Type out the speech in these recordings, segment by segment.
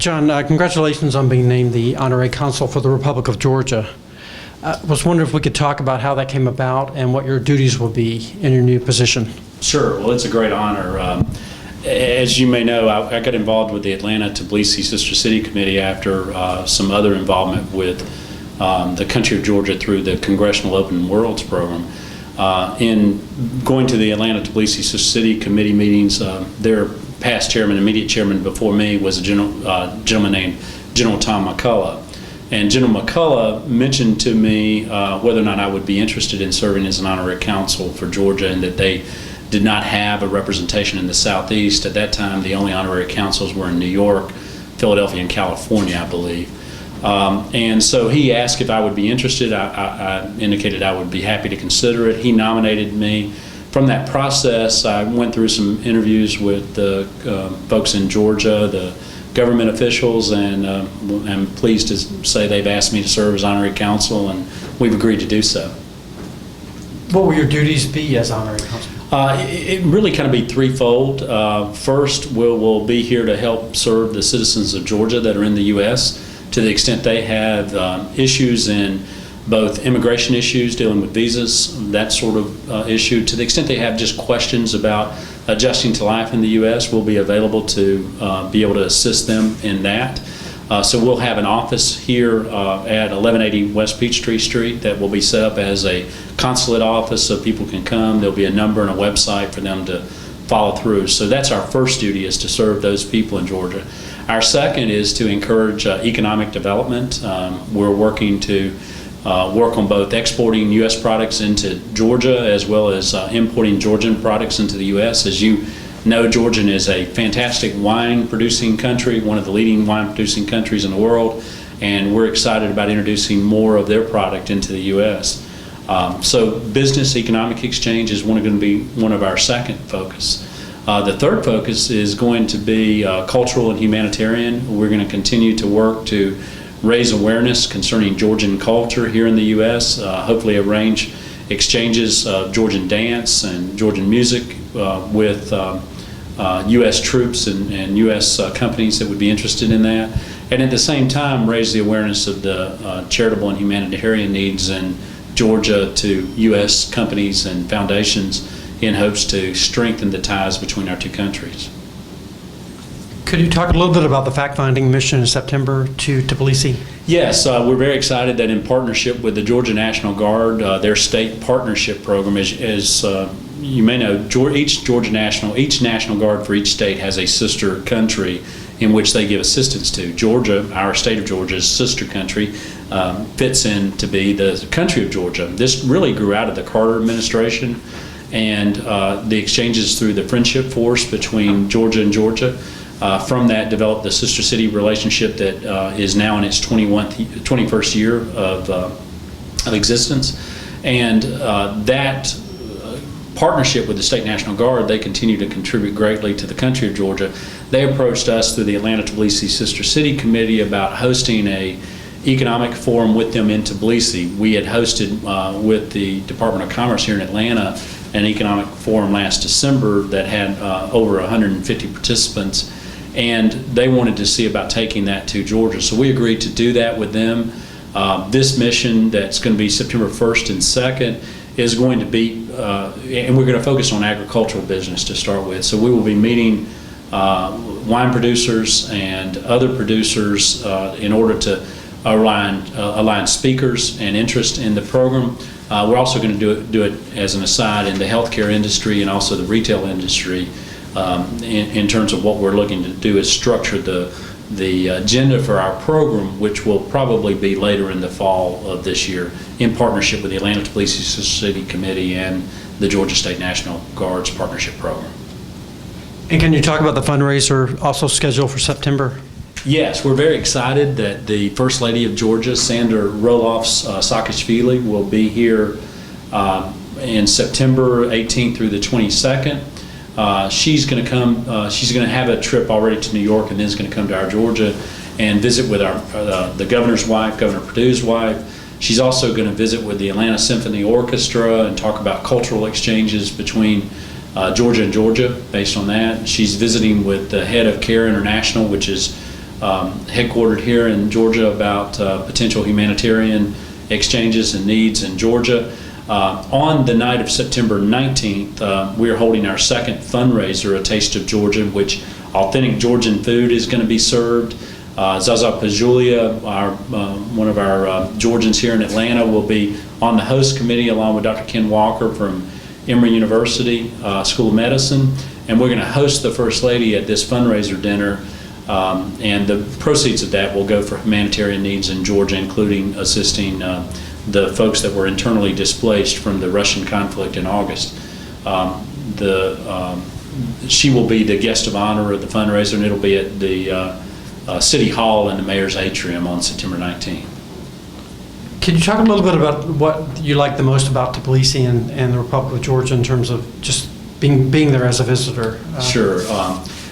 John, congratulations on being named the Honorary Consul for the Republic of Georgia. I was wondering if we could talk about how that came about and what your duties will be in your new position. Sure. Well, it's a great honor. As you may know, I got involved with the Atlanta-Tbilisi Sister City Committee after some other involvement with the country of Georgia through the Congressional Open Worlds program. In going to the Atlanta-Tbilisi Sister City Committee meetings, their past chairman, immediate chairman before me, was a gentleman named General Tom McCullough. And General McCullough mentioned to me whether or not I would be interested in serving as an honorary consul for Georgia, and that they did not have a representation in the Southeast. At that time, the only honorary consuls were in New York, Philadelphia, and California, I believe. And so he asked if I would be interested. I indicated I would be happy to consider it. He nominated me. From that process, I went through some interviews with the folks in Georgia, the government officials, and I'm pleased to say they've asked me to serve as honorary consul, and we've agreed to do so. What will your duties be as honorary consul? It really kind of be threefold. First, we'll be here to help serve the citizens of Georgia that are in the U.S. to the extent they have issues in both immigration issues, dealing with visas, that sort of issue. To the extent they have just questions about adjusting to life in the U.S., we'll be available to be able to assist them in that. So we'll have an office here at 1180 West Peachtree Street that will be set up as a consulate office so people can come. There'll be a number and a website for them to follow through. So that's our first duty, is to serve those people in Georgia. Our second is to encourage economic development. We're working to work on both exporting U.S. products into Georgia as well as importing Georgian products into the U.S. As you know, Georgia is a fantastic wine producing country, one of the leading wine producing countries in the world, and we're excited about introducing more of their product into the U.S. So business economic exchange is going to be one of our second focus. The third focus is going to be cultural and humanitarian. We're going to continue to work to raise awareness concerning Georgian culture here in the U.S., hopefully arrange exchanges of Georgian dance and Georgian music with U.S. troops and U.S. companies that would be interested in that, and at the same time raise the awareness of the charitable and humanitarian needs in Georgia to U.S. companies and foundations in hopes to strengthen the ties between our two countries. Could you talk a little bit about the fact-finding mission in September to Tbilisi? Yes, we're very excited that in partnership with the Georgia National Guard, their state partnership program, as you may know, each National Guard for each state has a sister country in which they give assistance to. Georgia, our state of Georgia's sister country, fits in to be the country of Georgia. This really grew out of the Carter administration and the exchanges through the Friendship Force between Georgia and Georgia. From that developed the sister city relationship that is now in its 21st year of existence. And that partnership with the State National Guard, they continue to contribute greatly to the country of Georgia. They approached us through the Atlanta-Tbilisi Sister City Committee about hosting a economic forum with them in Tbilisi. We had hosted with the Department of Commerce here in Atlanta an economic forum last December that had over 150 participants, and they wanted to see about taking that to Georgia. So we agreed to do that with them. This mission that's going to be September 1st and 2nd is going to be, and we're going to focus on agricultural business to start with. So we will be meeting wine producers and other producers in order to align speakers and interest in the program. We're also going to do it as an aside in the healthcare industry and also the retail industry. In terms of what we're looking to do is structure the agenda for our program, which will probably be later in the fall of this year in partnership with the Atlanta-Tbilisi Sister City Committee and the Georgia State National Guard's partnership program. And can you talk about the fundraiser also scheduled for September? Yes, we're very excited that the First Lady of Georgia, Sandra Roloff-Saakashvili, will be here in September 18th through the 22nd. She's going to come. She's going to have a trip already to New York, and then is going to come to our Georgia and visit with the governor's wife, Governor Perdue's wife. She's also going to visit with the Atlanta Symphony Orchestra and talk about cultural exchanges between Georgia and Georgia based on that. She's visiting with the head of CARE International, which is headquartered here in Georgia about potential humanitarian exchanges and needs in Georgia. On the night of September 19th, we're holding our second fundraiser, A Taste of Georgia, in which authentic Georgian food is going to be served. Zaza Pajulia, one of our Georgians here in Atlanta, will be on the host committee along with Dr. Ken Walker from Emory University School of Medicine. And we're going to host the First Lady at this fundraiser dinner. And the proceeds of that will go for humanitarian needs in Georgia, including assisting the folks that were internally displaced from the Russian conflict in August. She will be the guest of honor of the fundraiser, and it'll be at the City Hall in the Mayor's Atrium on September 19th. Can you talk a little bit about what you like the most about Tbilisi and the Republic of Georgia in terms of just being there as a visitor? Sure.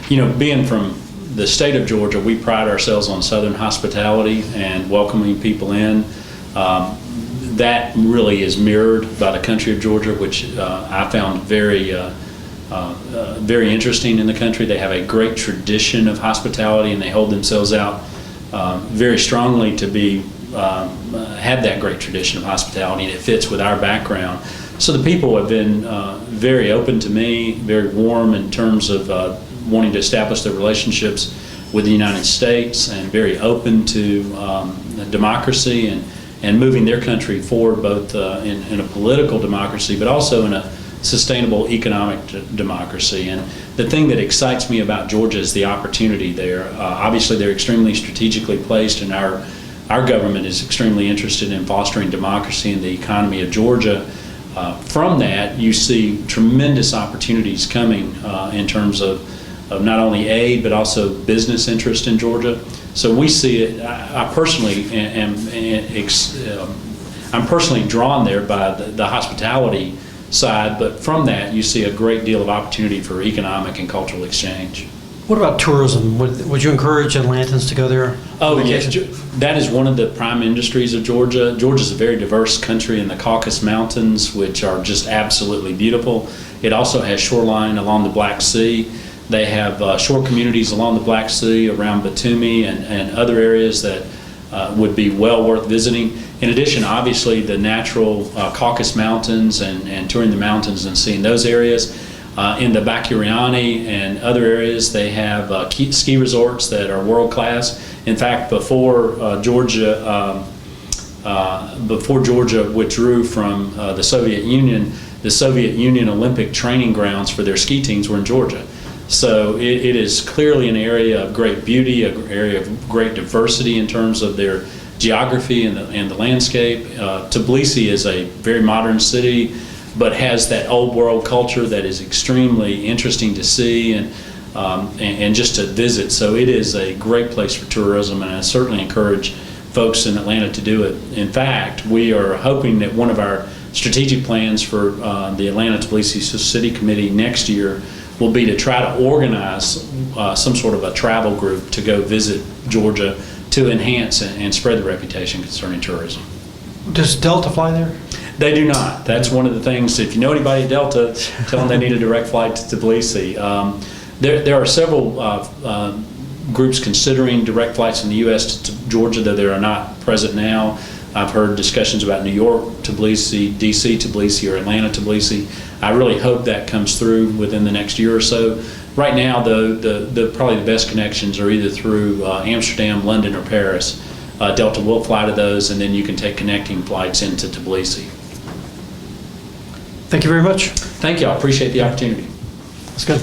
Being from the state of Georgia, we pride ourselves on Southern hospitality and welcoming people in. That really is mirrored by the country of Georgia, which I found very interesting in the country. They have a great tradition of hospitality, and they hold themselves out very strongly to have that great tradition of hospitality, and it fits with our background. So the people have been very open to me, very warm in terms of wanting to establish their relationships with the United States, and very open to democracy and moving their country forward, both in a political democracy, but also in a sustainable economic democracy. And the thing that excites me about Georgia is the opportunity there. Obviously, they're extremely strategically placed, and our government is extremely interested in fostering democracy in the economy of Georgia. From that, you see tremendous opportunities coming in terms of not only aid, but also business interest in Georgia. So we see it. I personally I'm personally drawn there by the hospitality side, but from that you see a great deal of opportunity for economic and cultural exchange. What about tourism? Would you encourage Atlantans to go there? Oh, yes. That is one of the prime industries of Georgia. Georgia is a very diverse country in the Caucasus Mountains, which are just absolutely beautiful. It also has shoreline along the Black Sea. They have shore communities along the Black Sea, around Batumi and other areas that would be well worth visiting. In addition, obviously, the natural Caucasus Mountains and touring the mountains and seeing those areas. In the Bakyuriani and other areas, they have ski resorts that are world class. In fact, before Georgia withdrew from the Soviet Union Olympic training grounds for their ski teams were in Georgia. So it is clearly an area of great beauty, an area of great diversity in terms of their geography and the landscape. Tbilisi is a very modern city, but has that old world culture that is extremely interesting to see and just to visit. So it is a great place for tourism, and I certainly encourage folks in Atlanta to do it. In fact, we are hoping that one of our strategic plans for the Atlanta-Tbilisi City Committee next year will be to try to organize some sort of a travel group to go visit Georgia to enhance and spread the reputation concerning tourism. Does Delta fly there? They do not. That's one of the things. If you know anybody at Delta, tell them they need a direct flight to Tbilisi. There are several groups considering direct flights in the U.S. to Georgia, though there are not present now. I've heard discussions about New York, Tbilisi, D.C., Tbilisi, or Atlanta, Tbilisi. I really hope that comes through within the next year or so. Right now, though, probably the best connections are either through Amsterdam, London, or Paris. Delta will fly to those, and then you can take connecting flights into Tbilisi. Thank you very much. Thank you. I appreciate the opportunity. That's good.